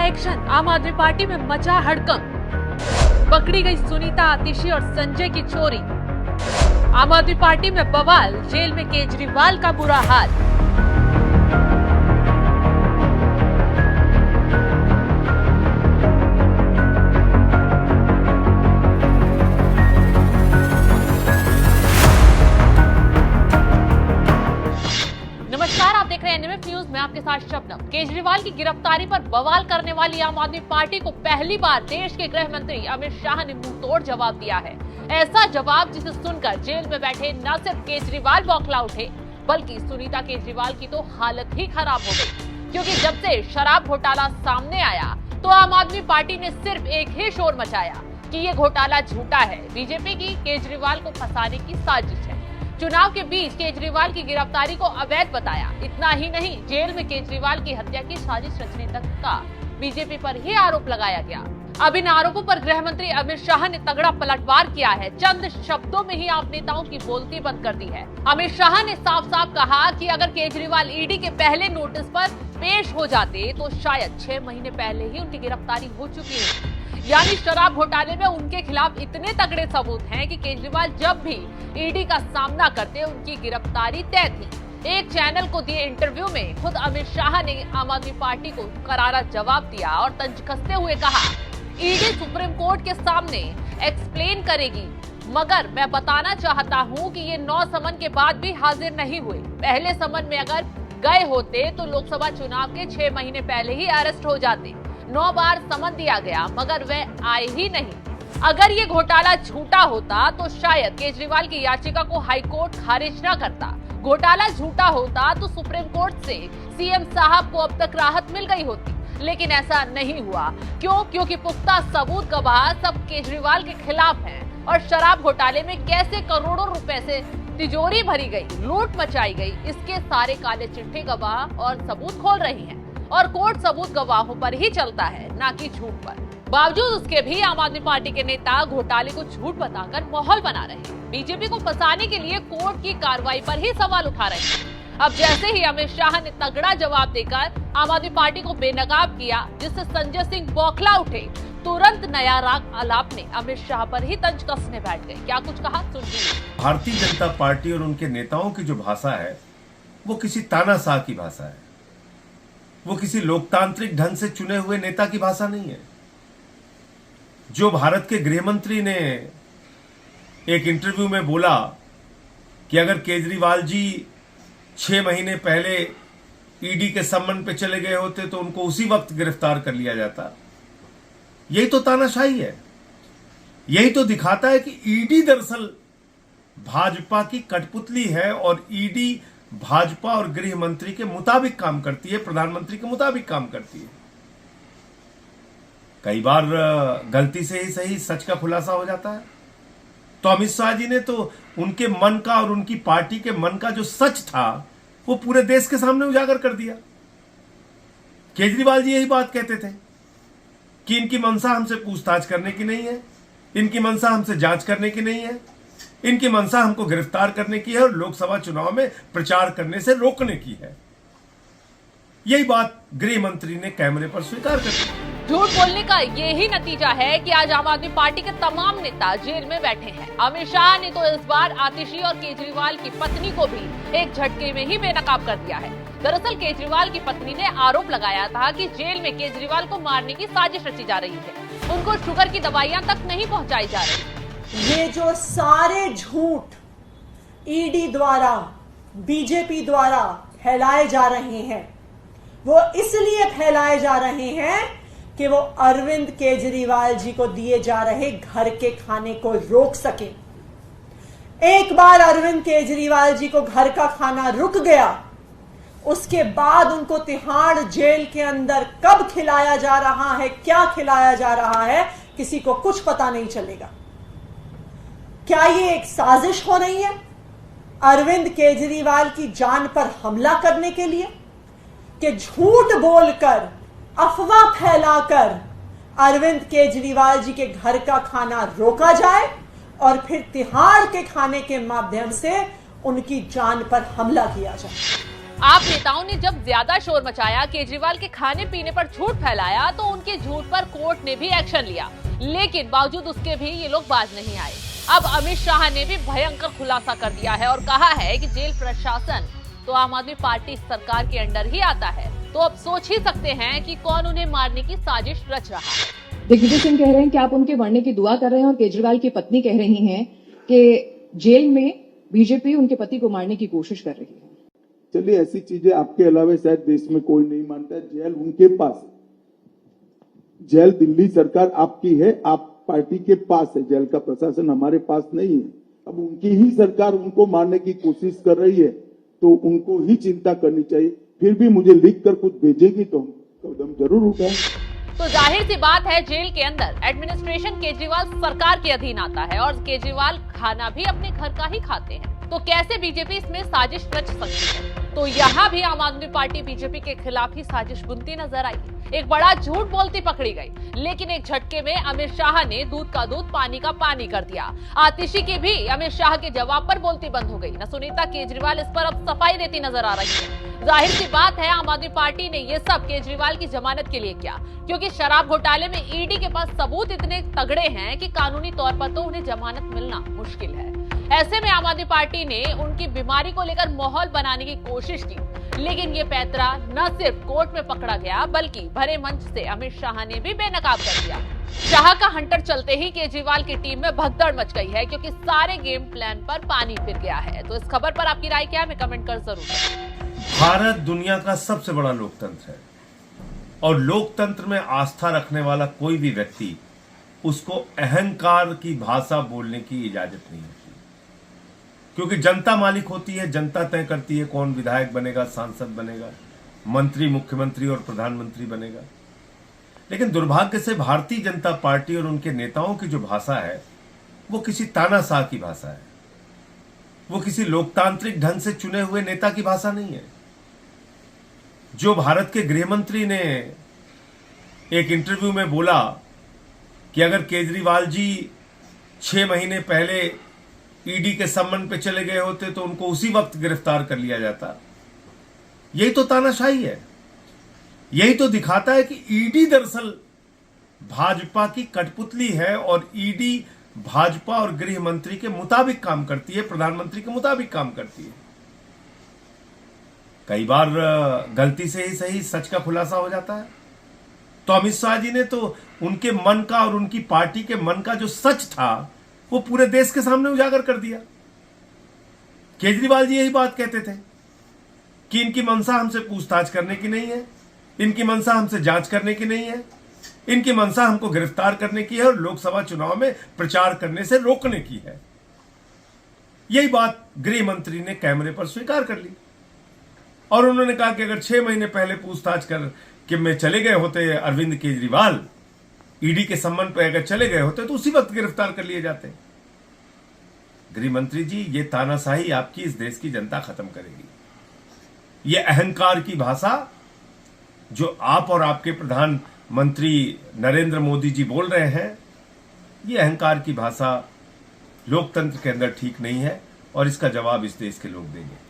Action, आम आदमी party में मचा हड़कंप। पकड़ी गई सुनीता आतिशी और संजय की चोरी। आम आदमी पार्टी में बवाल, जेल में केजरीवाल का बुरा हाल। नमस्कार, आप देख रहे हैं एनएमएफ न्यूज में आपके साथ शबनम। केजरीवाल की गिरफ्तारी पर बवाल करने वाली आम आदमी पार्टी को पहली बार देश के गृह मंत्री अमित शाह ने मुंहतोड़ जवाब दिया है। ऐसा जवाब जिसे सुनकर जेल में बैठे न सिर्फ केजरीवाल बौखला उठे, बल्कि सुनीता केजरीवाल की तो हालत ही खराब हो गई। क्योंकि जब से शराब घोटाला सामने आया तो आम आदमी पार्टी ने सिर्फ एक ही शोर मचाया कि ये घोटाला झूठा है, बीजेपी की केजरीवाल को फंसाने की साजिश है। चुनाव के बीच केजरीवाल की गिरफ्तारी को अवैध बताया। इतना ही नहीं, जेल में केजरीवाल की हत्या की साजिश रचने तक का बीजेपी पर ही आरोप लगाया गया। अब इन आरोपों पर गृह मंत्री अमित शाह ने तगड़ा पलटवार किया है। चंद शब्दों में ही आप नेताओं की बोलती बंद कर दी है। अमित शाह ने साफ साफ कहा कि अगर केजरीवाल ईडी के पहले नोटिस पर पेश हो जाते तो शायद 6 महीने पहले ही उनकी गिरफ्तारी हो चुकी है। यानी शराब घोटाले में उनके खिलाफ इतने तगड़े सबूत हैं कि केजरीवाल जब भी ईडी का सामना करते उनकी गिरफ्तारी तय थी। एक चैनल को दिए इंटरव्यू में खुद अमित शाह ने आम आदमी पार्टी को करारा जवाब दिया और तंज कसते हुए कहा, ईडी सुप्रीम कोर्ट के सामने एक्सप्लेन करेगी, मगर मैं बताना चाहता हूं कि ये 9 समन के बाद भी हाजिर नहीं हुए। पहले समन में अगर गए होते तो लोकसभा चुनाव के 6 महीने पहले ही अरेस्ट हो जाते। 9 बार समन दिया गया मगर वे आए ही नहीं। अगर ये घोटाला झूठा होता तो शायद केजरीवाल की याचिका को हाईकोर्ट खारिज न करता। घोटाला झूठा होता तो सुप्रीम कोर्ट से सीएम साहब को अब तक राहत मिल गई होती, लेकिन ऐसा नहीं हुआ। क्यों? क्योंकि पुख्ता सबूत गवाह सब केजरीवाल के खिलाफ हैं और शराब घोटाले में कैसे करोड़ों रुपए से तिजोरी भरी गई, लूट मचाई गई, इसके सारे काले चिट्ठे गवाह और सबूत खोल रही हैं। और कोर्ट सबूत गवाहों पर ही चलता है, ना कि झूठ पर। बावजूद उसके भी आम आदमी पार्टी के नेता घोटाले को झूठ बताकर माहौल बना रहे हैं। बीजेपी को फंसाने के लिए कोर्ट की कार्रवाई पर ही सवाल उठा रहे हैं। अब जैसे ही अमित शाह ने तगड़ा जवाब देकर आम आदमी पार्टी को बेनकाब किया, जिससे संजय सिंह बौखला उठे, तुरंत नया राग आलाप ने अमित शाह पर ही तंज कसने बैठ गए। क्या कुछ कहा, सुनिए। भारतीय जनता पार्टी और उनके नेताओं की जो भाषा है वो किसी तानाशाह की भाषा है, वो किसी लोकतांत्रिक ढंग से चुने हुए नेता की भाषा नहीं है। जो भारत के गृह मंत्री ने एक इंटरव्यू में बोला कि अगर केजरीवाल जी 6 महीने पहले ईडी के सम्मन पे चले गए होते तो उनको उसी वक्त गिरफ्तार कर लिया जाता, यही तो तानाशाही है। यही तो दिखाता है कि ईडी दरअसल भाजपा की कठपुतली है और ईडी भाजपा और गृह मंत्री के मुताबिक काम करती है, प्रधानमंत्री के मुताबिक काम करती है। कई बार गलती से ही सही सच का खुलासा हो जाता है। तो अमित शाह जी ने तो उनके मन का और उनकी पार्टी के मन का जो सच था वो पूरे देश के सामने उजागर कर दिया। केजरीवाल जी यही बात कहते थे कि इनकी मंशा हमसे पूछताछ करने की नहीं है, इनकी मंशा हमसे जांच करने की नहीं है, इनकी मंशा हमको गिरफ्तार करने की है और लोकसभा चुनाव में प्रचार करने से रोकने की है। यही बात गृह मंत्री ने कैमरे पर स्वीकार कर दी। झूठ बोलने का यही नतीजा है कि आज आम आदमी पार्टी के तमाम नेता जेल में बैठे हैं। अमित शाह ने तो इस बार आतिशी और केजरीवाल की पत्नी को भी एक झटके में ही बेनकाब कर दिया है। दरअसल केजरीवाल की पत्नी ने आरोप लगाया था कि जेल में केजरीवाल को मारने की साजिश रची जा रही है। उनको शुगर की दवाइयां तक नहीं पहुंचाई जा रही। ये जो सारे झूठ ईडी द्वारा, बीजेपी द्वारा फैलाए जा रहे हैं, वो इसलिए फैलाए जा रहे हैं कि वो अरविंद केजरीवाल जी को दिए जा रहे घर के खाने को रोक सके। एक बार अरविंद केजरीवाल जी को घर का खाना रुक गया, उसके बाद उनको तिहाड़ जेल के अंदर कब खिलाया जा रहा है, क्या खिलाया जा रहा है, किसी को कुछ पता नहीं चलेगा। क्या ये एक साजिश हो रही है अरविंद केजरीवाल की जान पर हमला करने के लिए, कि झूठ बोलकर, अफवाह फैलाकर अरविंद केजरीवाल जी के घर का खाना रोका जाए और फिर तिहाड़ के खाने के माध्यम से उनकी जान पर हमला किया जाए? आप नेताओं ने जब ज्यादा शोर मचाया, केजरीवाल के खाने पीने पर झूठ फैलाया, तो उनके झूठ पर कोर्ट ने भी एक्शन लिया, लेकिन बावजूद उसके भी ये लोग बाज नहीं आए। अब अमित शाह ने भी भयंकर खुलासा कर दिया है और कहा है कि जेल प्रशासन तो आम आदमी पार्टी सरकार के अंडर ही आता है, तो अब सोच ही सकते हैं कि कौन उन्हें मारने की साजिश रच रहा है। दिग्विजय सिंह कह रहे हैं कि आप उनके मरने की दुआ कर रहे हैं और केजरीवाल की पत्नी कह रही हैं कि जेल में बीजेपी उनके पति को मारने की कोशिश कर रही है। चलिए, ऐसी चीजें आपके अलावा शायद देश में कोई नहीं मानता है। जेल उनके पास है, जेल दिल्ली सरकार आपकी है, आप पार्टी के पास है, जेल का प्रशासन हमारे पास नहीं है। अब उनकी ही सरकार उनको मारने की कोशिश कर रही है, तो उनको ही चिंता करनी चाहिए। फिर भी मुझे लिख कर कुछ भेजेगी तो हम कदम जरूर उठाएं। तो जाहिर सी बात है, जेल के अंदर एडमिनिस्ट्रेशन केजरीवाल सरकार के अधीन आता है और केजरीवाल खाना भी अपने घर का ही खाते हैं, तो कैसे बीजेपी इसमें साजिश रच सकती है? तो यहाँ भी आम आदमी पार्टी बीजेपी के खिलाफ ही साजिश बुनती नजर आई। एक बड़ा झूठ बोलती पकड़ी गई, लेकिन एक झटके में अमित शाह ने दूध का दूध पानी का पानी कर दिया। आतिशी की भी अमित शाह के जवाब पर बोलती बंद हो गई। न सुनीता केजरीवाल इस पर अब सफाई देती नजर आ रही है। जाहिर सी बात है, आम आदमी पार्टी ने ये सब केजरीवाल की जमानत के लिए किया, क्योंकि शराब घोटाले में ईडी के पास सबूत इतने तगड़े हैं कि कानूनी तौर पर तो उन्हें जमानत मिलना मुश्किल है। ऐसे में आम आदमी पार्टी ने उनकी बीमारी को लेकर माहौल बनाने की कोशिश की, लेकिन ये पैंतरा न सिर्फ कोर्ट में पकड़ा गया, बल्कि भरे मंच से अमित शाह ने भी बेनकाब कर दिया। शाह का हंटर चलते ही केजरीवाल की टीम में भगदड़ मच गई है, क्योंकि सारे गेम प्लान पर पानी फिर गया है। तो इस खबर पर आपकी राय क्या है, हमें कमेंट कर जरूर करें। भारत दुनिया का सबसे बड़ा लोकतंत्र है और लोकतंत्र में आस्था रखने वाला कोई भी व्यक्ति, उसको अहंकार की भाषा बोलने की इजाजत नहीं होती, क्योंकि जनता मालिक होती है, जनता तय करती है कौन विधायक बनेगा, सांसद बनेगा, मंत्री, मुख्यमंत्री और प्रधानमंत्री बनेगा। लेकिन दुर्भाग्य से भारतीय जनता पार्टी और उनके नेताओं की जो भाषा है, वो किसी तानाशाह की भाषा है, वो किसी लोकतांत्रिक ढंग से चुने हुए नेता की भाषा नहीं है। जो भारत के गृह मंत्री ने एक इंटरव्यू में बोला कि अगर केजरीवाल जी 6 महीने पहले ईडी के सम्मन पे चले गए होते तो उनको उसी वक्त गिरफ्तार कर लिया जाता, यही तो तानाशाही है। यही तो दिखाता है कि ईडी दरअसल भाजपा की कठपुतली है और ईडी भाजपा और गृह मंत्री के मुताबिक काम करती है, प्रधानमंत्री के मुताबिक काम करती है। कई बार गलती से ही सही सच का खुलासा हो जाता है। तो अमित शाह जी ने तो उनके मन का और उनकी पार्टी के मन का जो सच था वो पूरे देश के सामने उजागर कर दिया। केजरीवाल जी यही बात कहते थे कि इनकी मंशा हमसे पूछताछ करने की नहीं है, इनकी मंशा हमसे जांच करने की नहीं है, इनकी मंशा हमको गिरफ्तार करने की है और लोकसभा चुनाव में प्रचार करने से रोकने की है। यही बात गृह मंत्री ने कैमरे पर स्वीकार कर ली और उन्होंने कहा कि अगर 6 महीने पहले पूछताछ कर कि में चले गए होते अरविंद केजरीवाल, ईडी के सम्मन पर अगर चले गए होते तो उसी वक्त गिरफ्तार कर लिए जाते। गृह मंत्री जी, ये तानाशाही आपकी इस देश की जनता खत्म करेगी। ये अहंकार की भाषा जो आप और आपके प्रधानमंत्री नरेंद्र मोदी जी बोल रहे हैं, ये अहंकार की भाषा लोकतंत्र के अंदर ठीक नहीं है और इसका जवाब इस देश के लोग देंगे।